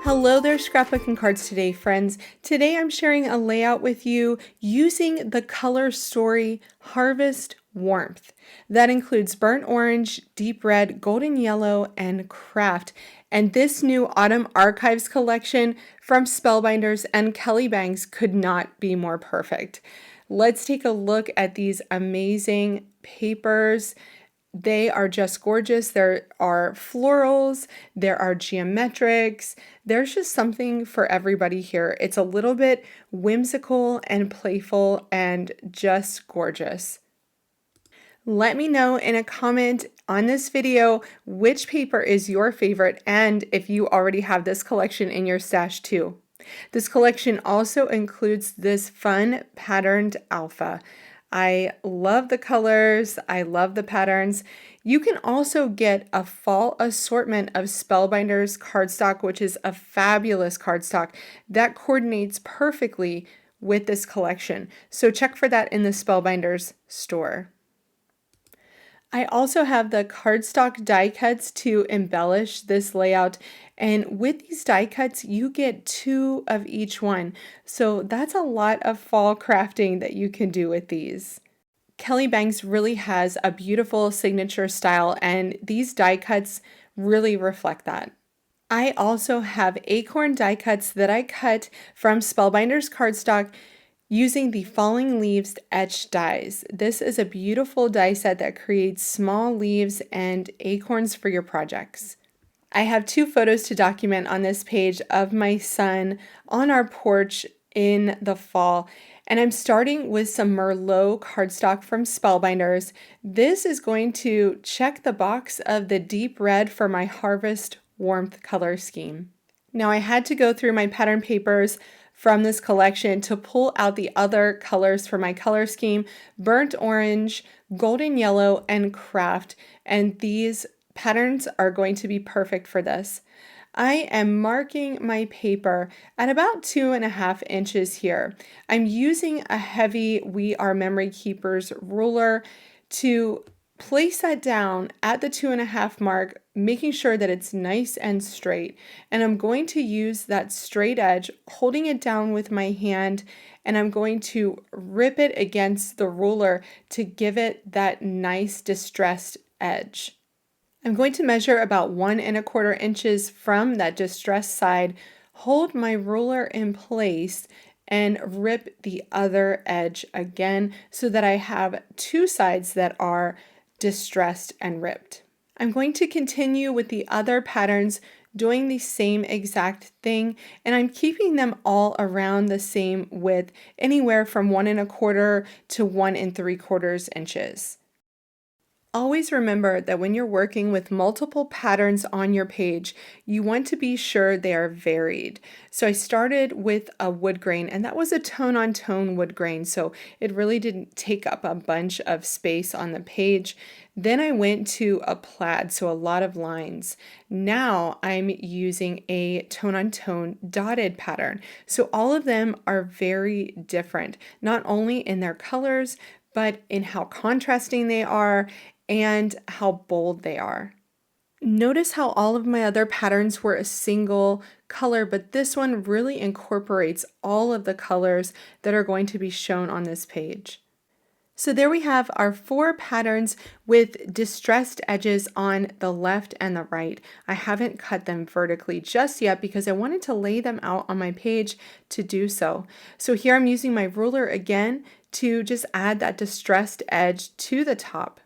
Hello there, Scrapbook and Cards Today friends. Today I'm sharing a layout with you using the color story Harvest Warmth. That includes burnt orange, deep red, golden yellow, and craft. And this new Autumn Archives collection from Spellbinders and Kelly Bangs could not be more perfect. Let's take a look at these amazing papers. They are just gorgeous. There are florals, there are geometrics. There's just something for everybody here. It's a little bit whimsical and playful and just gorgeous. Let me know in a comment on this video which paper is your favorite and if you already have this collection in your stash too. This collection also includes this fun patterned alpha. I love the colors, I love the patterns. You can also get a fall assortment of Spellbinders cardstock, which is a fabulous cardstock that coordinates perfectly with this collection. So check for that in the Spellbinders store. I also have the cardstock die cuts to embellish this layout, and with these die cuts you get 2 of each one, so that's a lot of fall crafting that you can do with these. Kelly Bangs really has a beautiful signature style, and these die cuts really reflect that. I also have acorn die cuts that I cut from Spellbinders cardstock using the Falling Leaves etched dies. This is a beautiful die set that creates small leaves and acorns for your projects. I have 2 photos to document on this page of my son on our porch in the fall. And I'm starting with some Merlot cardstock from Spellbinders. This is going to check the box of the deep red for my Harvest Warmth color scheme. Now I had to go through my pattern papers from this collection to pull out the other colors for my color scheme: burnt orange, golden yellow, and craft. And these patterns are going to be perfect for this. I am marking my paper at about 2.5 inches here. I'm using a heavy We Are Memory Keepers ruler to place that down at the 2.5 mark, making sure that it's nice and straight. And I'm going to use that straight edge, holding it down with my hand, and I'm going to rip it against the ruler to give it that nice distressed edge. I'm going to measure about 1.25 inches from that distressed side, hold my ruler in place, and rip the other edge again so that I have 2 sides that are distressed and ripped. I'm going to continue with the other patterns doing the same exact thing, and I'm keeping them all around the same width, anywhere from 1.25 to 1.75 inches. Always remember that when you're working with multiple patterns on your page, you want to be sure they are varied. So I started with a wood grain, and that was a tone-on-tone wood grain, so it really didn't take up a bunch of space on the page. Then I went to a plaid, so a lot of lines. Now I'm using a tone-on-tone dotted pattern. So all of them are very different, not only in their colors, but in how contrasting they are and how bold they are. Notice how all of my other patterns were a single color, but this one really incorporates all of the colors that are going to be shown on this page. So there we have our 4 patterns with distressed edges on the left and the right. I haven't cut them vertically just yet because I wanted to lay them out on my page to do so. So here I'm using my ruler again to just add that distressed edge to the top.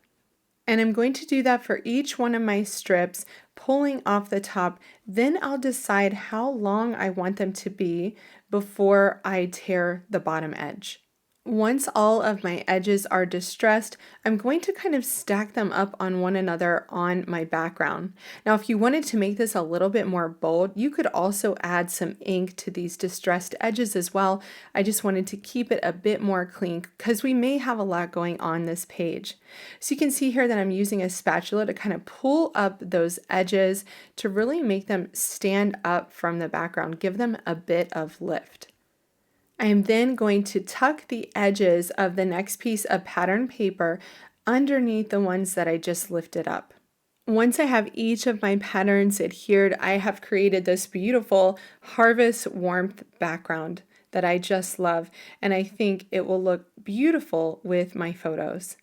And I'm going to do that for each one of my strips, pulling off the top. Then I'll decide how long I want them to be before I tear the bottom edge. Once all of my edges are distressed, I'm going to kind of stack them up on one another on my background. Now, if you wanted to make this a little bit more bold, you could also add some ink to these distressed edges as well. I just wanted to keep it a bit more clean because we may have a lot going on this page. So you can see here that I'm using a spatula to kind of pull up those edges to really make them stand up from the background, give them a bit of lift. I am then going to tuck the edges of the next piece of pattern paper underneath the ones that I just lifted up. Once I have each of my patterns adhered, I have created this beautiful harvest warmth background that I just love, and I think it will look beautiful with my photos.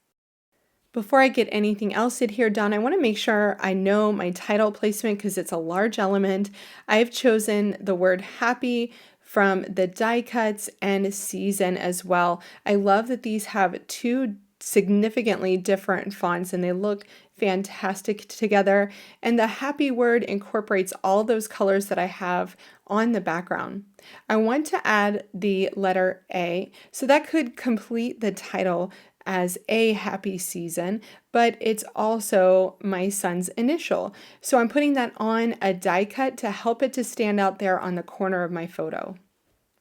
Before I get anything else adhered done, I want to make sure I know my title placement because it's a large element. I've chosen the word happy from the die cuts and season as well. I love that these have two significantly different fonts and they look fantastic together. And the happy word incorporates all those colors that I have on the background. I want to add the letter A, so that could complete the title as a happy season, but it's also my son's initial. So I'm putting that on a die cut to help it to stand out there on the corner of my photo.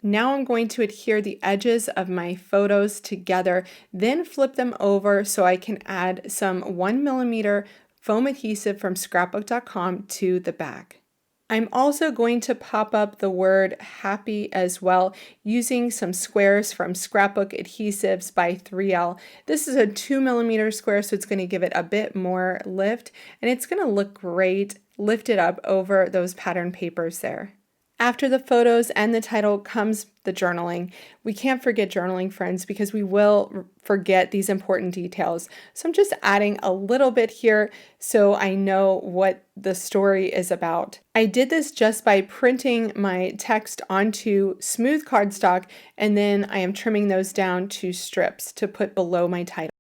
Now I'm going to adhere the edges of my photos together, then flip them over so I can add some 1mm foam adhesive from scrapbook.com to the back. I'm also going to pop up the word happy as well using some squares from Scrapbook Adhesives by 3L. This is a 2mm square, so it's going to give it a bit more lift, and it's going to look great lifted up over those pattern papers there. After the photos and the title comes the journaling. We can't forget journaling, friends, because we will forget these important details. So I'm just adding a little bit here so I know what the story is about. I did this just by printing my text onto smooth cardstock, and then I am trimming those down to strips to put below my title.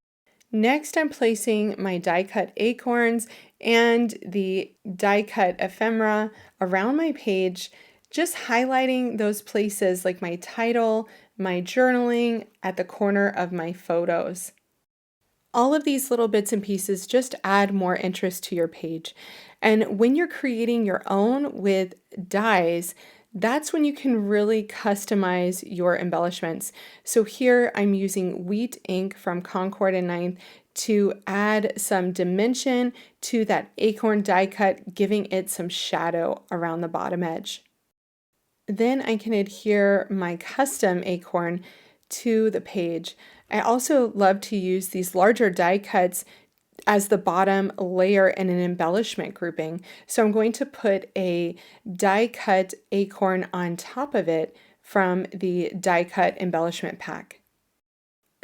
Next, I'm placing my die cut acorns and the die cut ephemera around my page, just highlighting those places like my title, my journaling, at the corner of my photos. All of these little bits and pieces just add more interest to your page. And when you're creating your own with dies, that's when you can really customize your embellishments. So here I'm using wheat ink from Concord and Ninth to add some dimension to that acorn die cut, giving it some shadow around the bottom edge. Then I can adhere my custom acorn to the page. I also love to use these larger die cuts as the bottom layer in an embellishment grouping. So I'm going to put a die cut acorn on top of it from the die cut embellishment pack.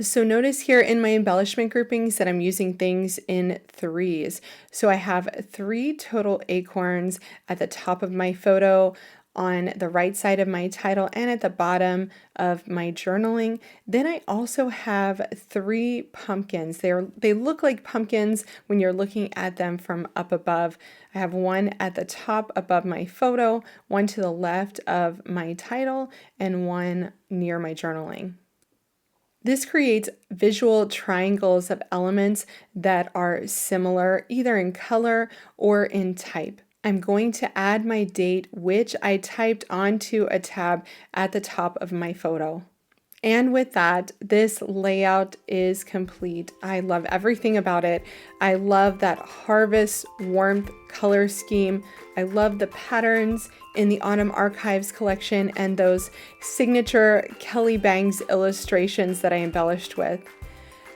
So notice here in my embellishment groupings that I'm using things in threes. So I have 3 total acorns at the top of my photo, on the right side of my title, and at the bottom of my journaling. Then I also have 3 pumpkins. They look like pumpkins when you're looking at them from up above. I have one at the top above my photo, one to the left of my title, and one near my journaling. This creates visual triangles of elements that are similar either in color or in type. I'm going to add my date, which I typed onto a tab at the top of my photo. And with that, this layout is complete. I love everything about it. I love that harvest warmth color scheme. I love the patterns in the Autumn Archives collection and those signature Kelly Bangs illustrations that I embellished with.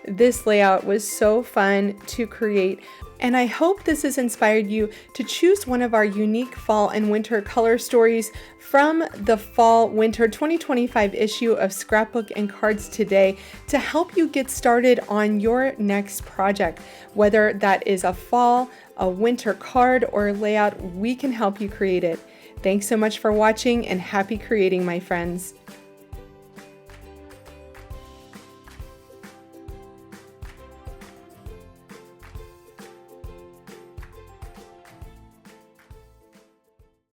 This layout was so fun to create, and I hope this has inspired you to choose one of our unique fall and winter color stories from the fall-winter 2025 issue of Scrapbook and Cards Today to help you get started on your next project. Whether that is a fall, a winter card, or layout, we can help you create it. Thanks so much for watching, and happy creating, my friends.